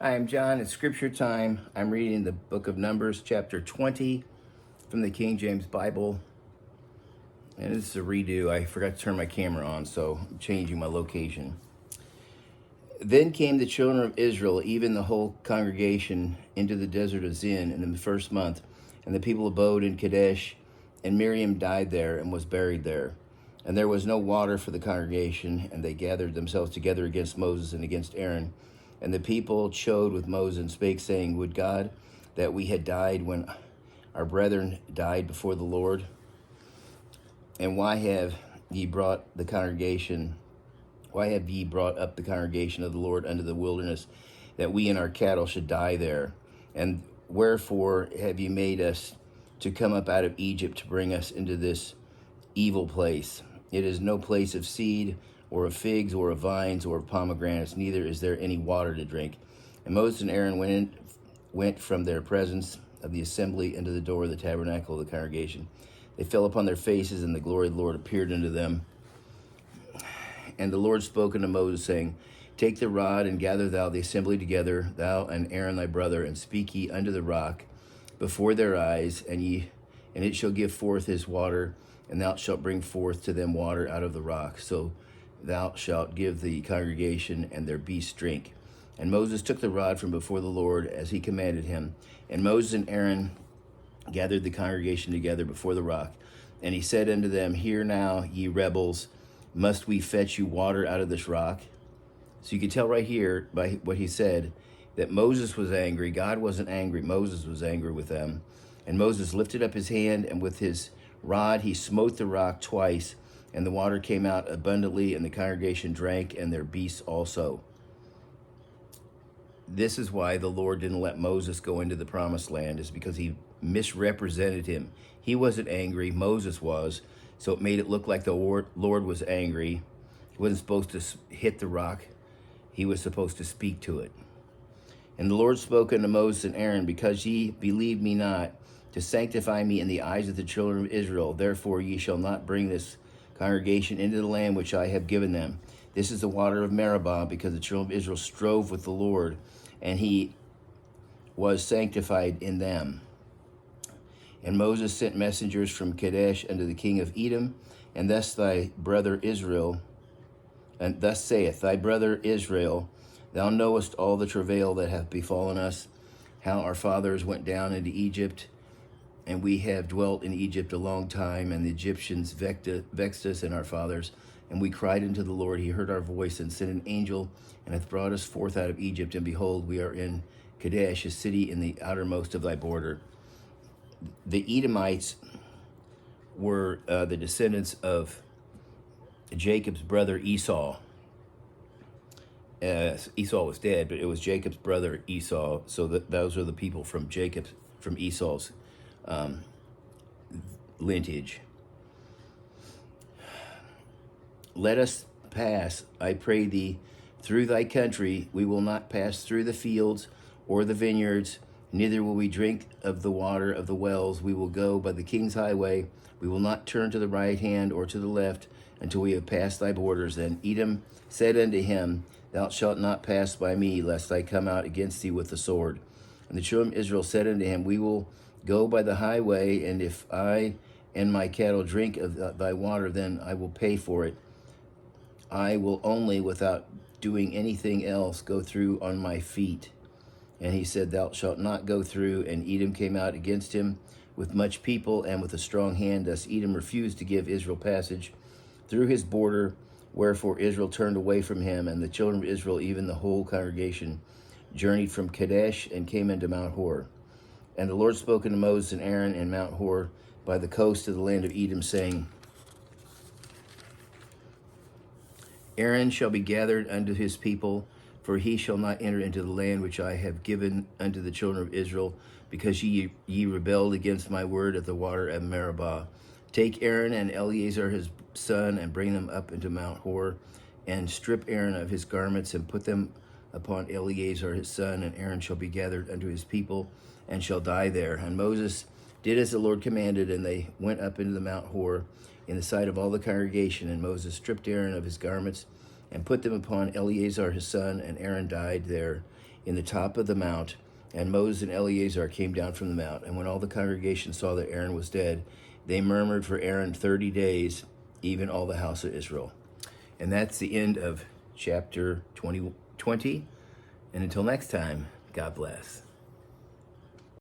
Hi, I'm John. It's scripture time. I'm reading the book of Numbers, chapter 20 from the King James Bible. And this is a redo. I forgot to turn my camera on, so I'm changing my location. Then came the children of Israel, even the whole congregation, into the desert of Zin in the first month. And the people abode in Kadesh, and Miriam died there and was buried there. And there was no water for the congregation, and they gathered themselves together against Moses and against Aaron. And the people chode with Moses and spake, saying, Would God that we had died when our brethren died before the Lord? And why have ye brought up the congregation of the Lord unto the wilderness, that we and our cattle should die there? And wherefore have ye made us to come up out of Egypt to bring us into this evil place? It is no place of seed, or of figs, or of vines, or of pomegranates, neither is there any water to drink. And Moses and Aaron went from their presence of the assembly into the door of the tabernacle of the congregation. They fell upon their faces, and the glory of the Lord appeared unto them. And the Lord spoke unto Moses, saying, Take the rod, and gather thou the assembly together, thou and Aaron thy brother, and speak ye unto the rock before their eyes, and it shall give forth his water, and thou shalt bring forth to them water out of the rock. So thou shalt give the congregation and their beasts drink. And Moses took the rod from before the Lord, as he commanded him. And Moses and Aaron gathered the congregation together before the rock. And he said unto them, Hear now, ye rebels, must we fetch you water out of this rock? So you can tell right here by what he said that Moses was angry. God wasn't angry. Moses was angry with them. And Moses lifted up his hand, and with his rod he smote the rock twice, and the water came out abundantly, and the congregation drank, and their beasts also. This is why the Lord didn't let Moses go into the promised land, is because he misrepresented him. He wasn't angry, Moses was, so it made it look like the Lord was angry. He wasn't supposed to hit the rock. He was supposed to speak to it. And the Lord spoke unto Moses and Aaron, Because ye believed me not, to sanctify me in the eyes of the children of Israel, therefore ye shall not bring this congregation into the land which I have given them. This is the water of Meribah, because the children of Israel strove with the Lord, and he was sanctified in them. And Moses sent messengers from Kadesh unto the king of Edom, and thus saith thy brother Israel, Thou knowest all the travail that hath befallen us, how our fathers went down into Egypt, and we have dwelt in Egypt a long time, and the Egyptians vexed us and our fathers. And we cried unto the Lord, he heard our voice, and sent an angel, and hath brought us forth out of Egypt. And behold, we are in Kadesh, a city in the outermost of thy border. The Edomites were the descendants of Jacob's brother Esau. Esau was dead, but it was Jacob's brother Esau. So those are the people from Esau's lineage. Let us pass, I pray thee, through thy country. We will not pass through the fields or the vineyards, neither will we drink of the water of the wells. We will go by the king's highway. We will not turn to the right hand or to the left until we have passed thy borders. Then Edom said unto him, Thou shalt not pass by me, lest I come out against thee with the sword. And the children of Israel said unto him, We will go by the highway, and if I and my cattle drink of thy water, then I will pay for it. I will only, without doing anything else, go through on my feet. And he said, Thou shalt not go through. And Edom came out against him with much people and with a strong hand. Thus Edom refused to give Israel passage through his border, wherefore Israel turned away from him. And the children of Israel, even the whole congregation, journeyed from Kadesh and came into Mount Hor. And the Lord spoke unto Moses and Aaron in Mount Hor by the coast of the land of Edom, saying, Aaron shall be gathered unto his people, for he shall not enter into the land which I have given unto the children of Israel, because ye rebelled against my word at the water of Meribah. Take Aaron and Eleazar his son, and bring them up into Mount Hor, and strip Aaron of his garments, and put them upon Eleazar his son, and Aaron shall be gathered unto his people, and shall die there. And Moses did as the Lord commanded, and they went up into the Mount Hor in the sight of all the congregation. And Moses stripped Aaron of his garments, and put them upon Eleazar his son, and Aaron died there. in the top of the mount. And Moses and Eleazar came down from the mount. And when all the congregation saw that Aaron was dead, they murmured for Aaron 30 days, even all the house of Israel. And that's the end of chapter 20. And until next time, God bless.